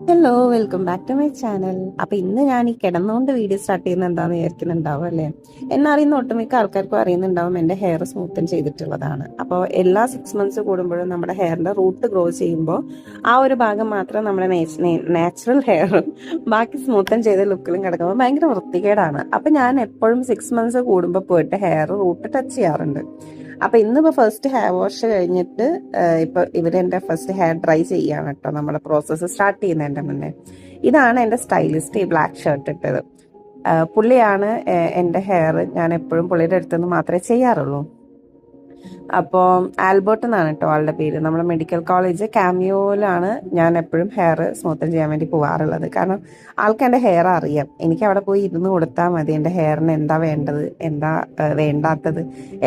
Hello, welcome back to my channel. അപ്പൊ ഇന്ന് ഞാൻ ഈ കിടന്നുകൊണ്ട് വീഡിയോ സ്റ്റാർട്ട് ചെയ്യുന്നത് എന്താന്ന് വിചാരിക്കുന്നുണ്ടാവും അല്ലേ? എന്നെ അറിയുന്ന ഒട്ടുമിക്ക ആൾക്കാർക്കും അറിയുന്നുണ്ടാവും എൻ്റെ ഹെയർ സ്മൂത്തൻ ചെയ്തിട്ടുള്ളതാണ്. അപ്പോൾ എല്ലാ 6 മന്ത്സ് കൂടുമ്പോഴും നമ്മുടെ ഹെയറിന്റെ റൂട്ട് ഗ്രോ ചെയ്യുമ്പോൾ ആ ഒരു ഭാഗം മാത്രം നമ്മുടെ നാച്ചുറൽ ഹെയറും ബാക്കി സ്മൂത്തൻ ചെയ്ത ലുക്കിലും കിടക്കുമ്പോൾ ഭയങ്കര വൃത്തികേടാണ്. അപ്പൊ ഞാൻ എപ്പോഴും 6 മന്ത്സ് കൂടുമ്പോൾ പോയിട്ട് ഹെയർ റൂട്ട് ടച്ച് ചെയ്യാറുണ്ട്. അപ്പൊ ഇന്നിപ്പോ ഫസ്റ്റ് ഹെയർ വാഷ് കഴിഞ്ഞിട്ട് ഇപ്പൊ ഇവരെന്റെ ഫസ്റ്റ് ഹെയർ ഡ്രൈ ചെയ്യാണ് കേട്ടോ, നമ്മുടെ പ്രോസസ്സ് സ്റ്റാർട്ട് ചെയ്യുന്നതിന്റെ മുന്നേ. ഇതാണ് എന്റെ സ്റ്റൈലിസ്റ്റ്, ഈ ബ്ലാക്ക് ഷർട്ട് ഇട്ടത്. പുള്ളിയാണ് എന്റെ ഹെയർ ഞാൻ എപ്പോഴും പുള്ളിയുടെ അടുത്തുനിന്ന് മാത്രമേ ചെയ്യാറുള്ളൂ. അപ്പോൾ ആൽബർട്ട് എന്നാണ് കേട്ടോ ആളുടെ പേര്. നമ്മുടെ മെഡിക്കൽ കോളേജ് കാമിയോയിലാണ് ഞാൻ എപ്പോഴും ഹെയർ സ്മൂത്തൻ ചെയ്യാൻ വേണ്ടി പോകാറുള്ളത്. കാരണം ആൾക്ക് എൻ്റെ ഹെയർ അറിയാം. എനിക്ക് അവിടെ പോയി ഇരുന്ന് കൊടുത്താൽ മതി. എൻ്റെ ഹെയറിന് എന്താ വേണ്ടത്, എന്താ വേണ്ടാത്തത്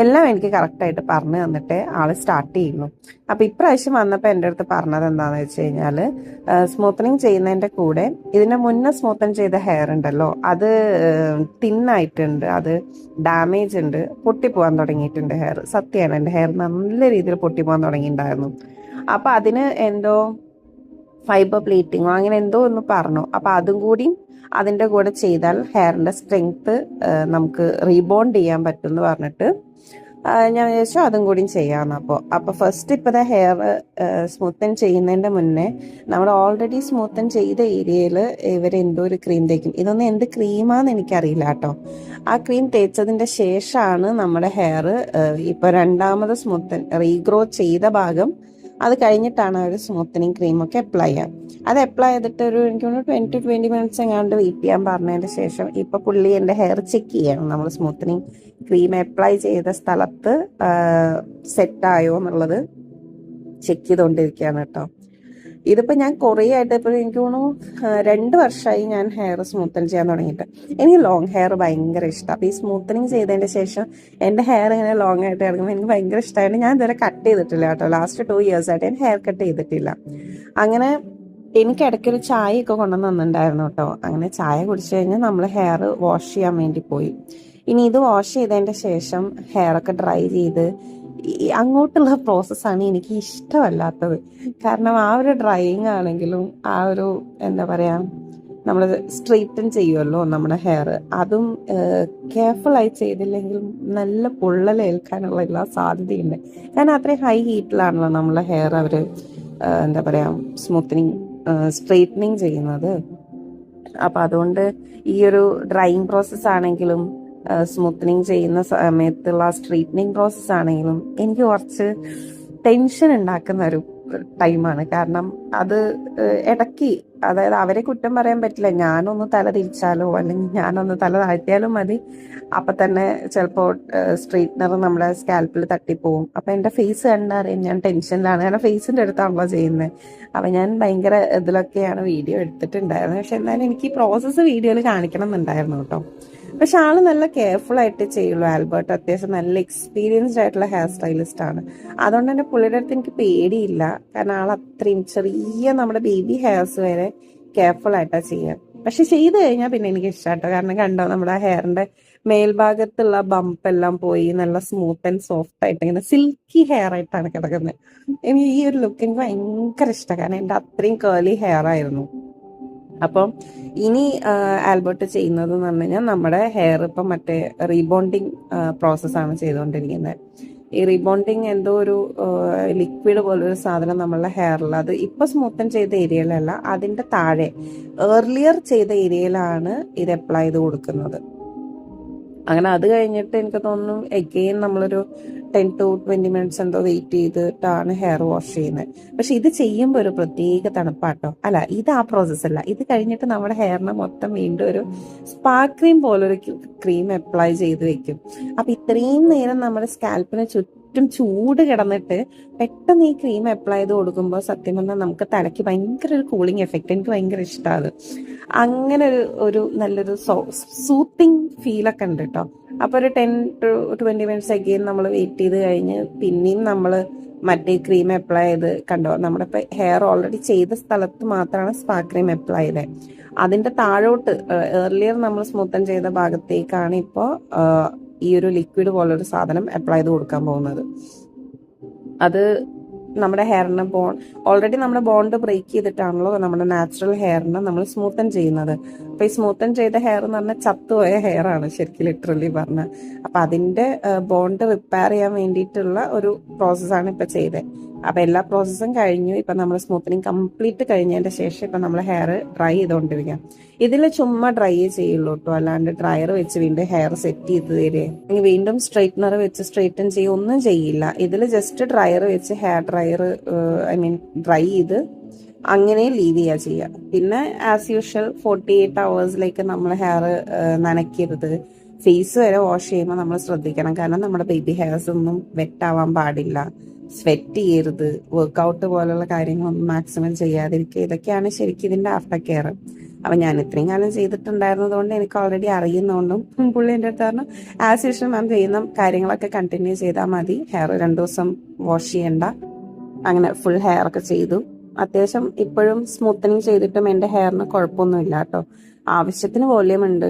എല്ലാം എനിക്ക് കറക്റ്റായിട്ട് പറഞ്ഞു തന്നിട്ട് ആൾ സ്റ്റാർട്ട് ചെയ്യുന്നു. അപ്പം ഇപ്രാവശ്യം വന്നപ്പോൾ എൻ്റെ അടുത്ത് പറഞ്ഞത് എന്താണെന്ന് വെച്ച് കഴിഞ്ഞാൽ, സ്മൂത്തനിങ് ചെയ്യുന്നതിൻ്റെ കൂടെ ഇതിൻ്റെ മുന്നേ സ്മൂത്തൻ ചെയ്ത ഹെയർ ഉണ്ടല്ലോ, അത് തിന്നായിട്ടുണ്ട്, അത് ഡാമേജ് ഉണ്ട്, പൊട്ടിപ്പോകാൻ തുടങ്ങിയിട്ടുണ്ട് ഹെയർ. സത്യമാണ്, എൻ്റെ ഹെയർ നല്ല രീതിയിൽ പൊട്ടിപ്പോകാൻ തുടങ്ങിയിട്ടുണ്ടായിരുന്നു. അപ്പൊ അതിന് എന്തോ ഫൈബർ പ്ലേറ്റിങ്ങോ അങ്ങനെ എന്തോ ഒന്ന് പറഞ്ഞു. അപ്പൊ അതും കൂടി അതിൻ്റെ കൂടെ ചെയ്താൽ ഹെയറിന്റെ സ്ട്രെങ്ത് നമുക്ക് റീബോണ്ട് ചെയ്യാൻ പറ്റും എന്ന് പറഞ്ഞിട്ട് ഞാൻ വിചാരിച്ചു അതും കൂടി ചെയ്യാമെന്ന്. അപ്പോൾ ഫസ്റ്റ് ഇപ്പോഴത്തെ ഹെയർ സ്മൂത്തൻ ചെയ്യുന്നതിൻ്റെ മുന്നേ നമ്മൾ ഓൾറെഡി സ്മൂത്തൻ ചെയ്ത ഏരിയയിൽ ഇവരെന്തോ ഒരു ക്രീം തേക്കും. ഇതൊന്നും എന്ത് ക്രീമാന്ന് എനിക്കറിയില്ല കേട്ടോ. ആ ക്രീം തേച്ചതിൻ്റെ ശേഷമാണ് നമ്മുടെ ഹെയർ ഇപ്പോൾ രണ്ടാമത് സ്മൂത്തൻ റീഗ്രോ ചെയ്ത ഭാഗം അത് കഴിഞ്ഞിട്ടാണ് അവർ സ്മൂത്തനിങ് ക്രീമൊക്കെ അപ്ലൈ ചെയ്യാം. അത് അപ്ലൈ ചെയ്തിട്ട് എനിക്ക് 20 മിനിറ്റ്സ് എങ്ങാണ്ട് വെയിറ്റ് ചെയ്യാൻ പറഞ്ഞതിന് ശേഷം ഇപ്പൊ പുള്ളി എൻ്റെ ഹെയർ ചെക്ക് ചെയ്യണം. നമ്മൾ സ്മൂത്തനിങ് ക്രീം അപ്ലൈ ചെയ്ത സ്ഥലത്ത് സെറ്റായോ എന്നുള്ളത് ചെക്ക് ചെയ്തുകൊണ്ടിരിക്കുകയാണ് കേട്ടോ. ഇതിപ്പോൾ ഞാൻ കുറേ ആയിട്ട് ഇപ്പോൾ എനിക്ക് തോന്നുന്നു 2 വർഷമായി ഞാൻ ഹെയർ സ്മൂത്തൻ ചെയ്യാൻ തുടങ്ങിയിട്ട്. എനിക്ക് ലോങ് ഹെയർ ഭയങ്കര ഇഷ്ടമാണ്. അപ്പോൾ ഈ സ്മൂത്തനിങ് ചെയ്തതിൻ്റെ ശേഷം എൻ്റെ ഹെയർ ഇങ്ങനെ ലോങ് ആയിട്ട് കിടക്കുമ്പോൾ എനിക്ക് ഭയങ്കര ഇഷ്ടമായിട്ട് ഞാൻ ഇതുവരെ കട്ട് ചെയ്തിട്ടില്ല കേട്ടോ. ലാസ്റ്റ് 2 ഇയേഴ്സായിട്ട് ഞാൻ ഹെയർ കട്ട് ചെയ്തിട്ടില്ല. അങ്ങനെ എനിക്ക് ഇടയ്ക്കൊരു ചായയൊക്കെ കൊണ്ടുവന്ന് തന്നിട്ടുണ്ടായിരുന്നു കേട്ടോ. അങ്ങനെ ചായ കുടിച്ചു കഴിഞ്ഞാൽ നമ്മൾ ഹെയർ വാഷ് ചെയ്യാൻ വേണ്ടി പോയി. ഇനി ഇത് വാഷ് ചെയ്തതിൻ്റെ ശേഷം ഹെയറൊക്കെ ഡ്രൈ ചെയ്ത് അങ്ങോട്ടുള്ള പ്രോസസ്സാണ് എനിക്ക് ഇഷ്ടമല്ലാത്തത്. കാരണം ആ ഒരു ഡ്രൈയിങ് ആണെങ്കിലും ആ ഒരു എന്താ പറയുക, നമ്മൾ സ്ട്രെയിറ്റൻ ചെയ്യുമല്ലോ നമ്മുടെ ഹെയർ, അതും കെയർഫുള്ളായി ചെയ്തില്ലെങ്കിലും നല്ല പൊള്ളലേൽക്കാനുള്ള എല്ലാ സാധ്യതയുണ്ട്. കാരണം അത്രയും ഹൈ ഹീറ്റിലാണല്ലോ നമ്മളെ ഹെയർ അവർ എന്താ പറയുക സ്മൂത്തനിങ് സ്ട്രെയിറ്റനിങ് ചെയ്യുന്നത്. അപ്പം അതുകൊണ്ട് ഈ ഒരു ഡ്രൈയിങ് പ്രോസസ്സ് ആണെങ്കിലും സ്മൂത്തനിങ് ചെയ്യുന്ന സമയത്തുള്ള സ്ട്രെയിറ്റനിങ് പ്രോസസ്സ് ആണെങ്കിലും എനിക്ക് കുറച്ച് ടെൻഷൻ ഉണ്ടാക്കുന്ന ഒരു ടൈമാണ്. കാരണം അത് ഇടയ്ക്ക്, അതായത് അവരെ കുറ്റം പറയാൻ പറ്റില്ല. ഞാനൊന്ന് തല തിരിച്ചാലോ അല്ലെങ്കിൽ ഞാനൊന്ന് തല താഴ്ത്തിയാലും മതി, അപ്പം തന്നെ ചിലപ്പോൾ സ്ട്രെയിറ്റ്നർ നമ്മുടെ സ്കാൽപ്പിൽ തട്ടിപ്പോവും. അപ്പം എൻ്റെ ഫേസ് കണ്ടറിയാം ഞാൻ ടെൻഷനിലാണ്. കാരണം ഫേസിൻ്റെ അടുത്താണല്ലോ ചെയ്യുന്നത്. അപ്പം ഞാൻ ഭയങ്കര ഇതിലൊക്കെയാണ് വീഡിയോ എടുത്തിട്ടുണ്ടായിരുന്നത്. പക്ഷെ എന്നാലും എനിക്ക് ഈ പ്രോസസ്സ് വീഡിയോയിൽ കാണിക്കണം എന്നുണ്ടായിരുന്നു കേട്ടോ. പക്ഷെ ആള് നല്ല കെയർഫുൾ ആയിട്ട് ചെയ്യുള്ളൂ. ആൽബർട്ട് അത്യാവശ്യം നല്ല എക്സ്പീരിയൻസ്ഡ് ആയിട്ടുള്ള ഹെയർ സ്റ്റൈലിസ്റ്റ് ആണ്. അതുകൊണ്ട് തന്നെ പുള്ളിയുടെ അടുത്ത് എനിക്ക് പേടിയില്ല. കാരണം ആൾ അത്രയും ചെറിയ നമ്മുടെ ബേബി ഹെയർസ് വരെ കെയർഫുൾ ആയിട്ടാണ് ചെയ്യുക. പക്ഷെ ചെയ്ത് കഴിഞ്ഞാൽ പിന്നെ എനിക്ക് ഇഷ്ടമാട്ടോ. കാരണം കണ്ടോ, നമ്മുടെ ഹെയറിന്റെ മേൽഭാഗത്തുള്ള ബംപ് എല്ലാം പോയി നല്ല സ്മൂത്ത് ആൻഡ് സോഫ്റ്റ് ആയിട്ട് ഇങ്ങനെ സിൽക്കി ഹെയർ ആയിട്ടാണ് കിടക്കുന്നത്. എനിക്ക് ഈ ഒരു ലുക്ക് എനിക്ക് ഭയങ്കര ഇഷ്ടമാണ്. കാരണം എൻ്റെ അത്രയും കേർലി ഹെയർ ആയിരുന്നു. അപ്പം ഇനി ആൽബർട്ട് ചെയ്യുന്നത് എന്ന് പറഞ്ഞു കഴിഞ്ഞാൽ നമ്മുടെ ഹെയർ ഇപ്പം മറ്റേ റീബോണ്ടിങ് പ്രോസസ്സാണ് ചെയ്തുകൊണ്ടിരിക്കുന്നത്. ഈ റീബോണ്ടിങ് എന്തോ ഒരു ലിക്വിഡ് പോലൊരു സാധനം നമ്മളുടെ ഹെയറിൽ, അത് ഇപ്പം സ്മൂത്തൻ ചെയ്ത ഏരിയയിലല്ല, അതിൻ്റെ താഴെ ഏർലിയർ ചെയ്ത ഏരിയയിലാണ് ഇത് അപ്ലൈ ചെയ്ത് കൊടുക്കുന്നത്. അങ്ങനെ അത് കഴിഞ്ഞിട്ട് എനിക്ക് തോന്നുന്നു എഗെയിൻ നമ്മളൊരു 10 to 20 മിനിറ്റ്സ് എന്തോ വെയിറ്റ് ചെയ്തിട്ടാണ് ഹെയർ വാഷ് ചെയ്യുന്നത്. പക്ഷെ ഇത് ചെയ്യുമ്പോൾ ഒരു പ്രത്യേക തണുപ്പാട്ടോ. അല്ല, ഇത് ആ പ്രോസസ്സ് അല്ല. ഇത് കഴിഞ്ഞിട്ട് നമ്മുടെ ഹെയറിന് മൊത്തം വീണ്ടും ഒരു സ്പാ ക്രീം പോലൊരു ക്രീം അപ്ലൈ ചെയ്ത് വെക്കും. അപ്പൊ ഇത്രയും നേരം നമ്മുടെ സ്കാൽപ്പിന് ചുറ്റും ചൂട് കിടന്നിട്ട് പെട്ടെന്ന് ഈ ക്രീം അപ്ലൈ ചെയ്ത് കൊടുക്കുമ്പോൾ സത്യം പറഞ്ഞാൽ നമുക്ക് തലയ്ക്ക് ഭയങ്കര ഒരു കൂളിംഗ് എഫക്റ്റ്. എനിക്ക് ഭയങ്കര ഇഷ്ടമാണ്. അങ്ങനെ ഒരു നല്ലൊരു സൂത്തിങ് ഫീലൊക്കെ ഉണ്ട് കേട്ടോ. അപ്പോൾ ഒരു 10 to 20 മിനിറ്റ്സ് അഗെയിൻ നമ്മൾ വെയിറ്റ് ചെയ്ത് കഴിഞ്ഞ് പിന്നെയും നമ്മൾ മറ്റേ ക്രീം അപ്ലൈ ചെയ്ത് കണ്ടോ, നമ്മുടെ ഇപ്പം ഹെയർ ഓൾറെഡി ചെയ്ത സ്ഥലത്ത് മാത്രമാണ് സ്പാ ക്രീം അപ്ലൈ ചെയ്തത്. അതിൻ്റെ താഴോട്ട് ഏർലിയർ നമ്മൾ സ്മൂത്തൻ ചെയ്ത ഭാഗത്തേക്കാണ് ഇപ്പോൾ ഈ ഒരു ലിക്വിഡ് പോലൊരു സാധനം അപ്ലൈ ചെയ്ത് കൊടുക്കാൻ പോകുന്നത്. അത് നമ്മുടെ ഹെയറിന് ഓൾറെഡി നമ്മുടെ ബോണ്ട് ബ്രേക്ക് ചെയ്തിട്ടാണല്ലോ നമ്മുടെ നാച്ചുറൽ ഹെയറിനെ നമ്മൾ സ്മൂത്തൻ ചെയ്യുന്നത്. അപ്പൊ ഈ സ്മൂത്തൻ ചെയ്ത ഹെയർ എന്ന് പറഞ്ഞാൽ ചത്തുപോയ ഹെയർ ആണ് ശരിക്കും ലിറ്ററലി പറഞ്ഞ. അപ്പൊ അതിന്റെ ബോണ്ട് റിപ്പയർ ചെയ്യാൻ വേണ്ടിയിട്ടുള്ള ഒരു പ്രോസസ്സാണ് ഇപ്പൊ ചെയ്തത്. അപ്പൊ എല്ലാ പ്രോസസ്സും കഴിഞ്ഞു. ഇപ്പൊ നമ്മൾ സ്മൂത്തനിങ് കംപ്ലീറ്റ് കഴിഞ്ഞതിന്റെ ശേഷം ഇപ്പൊ നമ്മൾ ഹെയർ ഡ്രൈ ചെയ്തുകൊണ്ടിരിക്കാം. ഇതിൽ ചുമ്മാ ഡ്രൈ ചെയ്യുള്ളൂ കേട്ടോ, അല്ലാണ്ട് ഡ്രയർ വെച്ച് വീണ്ടും ഹെയർ സെറ്റ് ചെയ്ത് തരുക, വീണ്ടും സ്ട്രൈറ്റ്നർ വെച്ച് സ്ട്രൈറ്റൻ ചെയ്യുക ഒന്നും ചെയ്യില്ല. ഇതിൽ ജസ്റ്റ് ഡ്രയർ വെച്ച് ഹെയർ ഡ്രയർ ഡ്രൈ ചെയ്ത് അങ്ങനെ ലീവ് ചെയ്യുക. പിന്നെ ആസ് യൂഷ്വൽ 48 hours നമ്മൾ ഹെയർ നനയ്ക്കരുത്. ഫേസ് വരെ വാഷ് ചെയ്യുമ്പോൾ നമ്മൾ ശ്രദ്ധിക്കണം, കാരണം നമ്മുടെ ബേബി ഹെയർസ് ഒന്നും വെറ്റാവാൻ പാടില്ല, സ്വെറ്റ് ചെയ്യരുത്, വർക്കൗട്ട് പോലുള്ള കാര്യങ്ങളൊന്നും മാക്സിമം ചെയ്യാതിരിക്കുക. ഇതൊക്കെയാണ് ശരിക്കും ഇതിന്റെ ആഫ്റ്റർ കെയർ. അപ്പൊ ഞാൻ ഇത്രയും കാലം ചെയ്തിട്ടുണ്ടായിരുന്നത് കൊണ്ട് എനിക്ക് ഓൾറെഡി അറിയുന്നതുകൊണ്ടും പുള്ളി എൻ്റെ അടുത്ത് പറഞ്ഞു ആസ് യൂഷ്വൽ മാം ചെയ്യുന്ന കാര്യങ്ങളൊക്കെ കണ്ടിന്യൂ ചെയ്താൽ മതി, ഹെയർ 2 ദിവസം വാഷ് ചെയ്യണ്ട. അങ്ങനെ ഫുൾ ഹെയർ ഒക്കെ ചെയ്തു. അത്യാവശ്യം ഇപ്പോഴും സ്മൂത്തനിങ് ചെയ്തിട്ടും എൻ്റെ ഹെയറിന് കുഴപ്പമൊന്നുമില്ല കേട്ടോ. ആവശ്യത്തിന് വോള്യൂം ഉണ്ട്,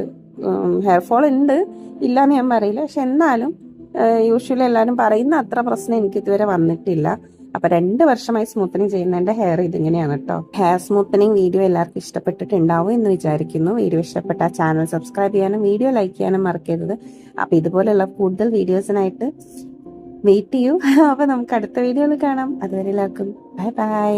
ഹെയർ ഫോൾ ഉണ്ട്, ഇല്ലാന്ന് ഞാൻ പറയില്ല. പക്ഷെ എന്നാലും യൂഷ്വലി എല്ലാവരും പറയുന്ന അത്ര പ്രശ്നം എനിക്ക് ഇതുവരെ വന്നിട്ടില്ല. അപ്പൊ 2 വർഷമായി സ്മൂത്തനിങ് ചെയ്യുന്ന എന്റെ ഹെയർ ഇതിങ്ങനെയാണ് കേട്ടോ. ഹെയർ സ്മൂത്തനിങ് വീഡിയോ എല്ലാവർക്കും ഇഷ്ടപ്പെട്ടിട്ടുണ്ടാവും എന്ന് വിചാരിക്കുന്നു. വീഡിയോ ഇഷ്ടപ്പെട്ട ചാനൽ സബ്സ്ക്രൈബ് ചെയ്യാനും വീഡിയോ ലൈക്ക് ചെയ്യാനും മറക്കരുത്. അപ്പൊ ഇതുപോലെയുള്ള കൂടുതൽ വീഡിയോസിനായിട്ട് വെയിറ്റ് ചെയ്യൂ. അപ്പൊ നമുക്ക് അടുത്ത വീഡിയോയിൽ കാണാം. അതുവരെ എല്ലാവർക്കും ബൈ ബൈ.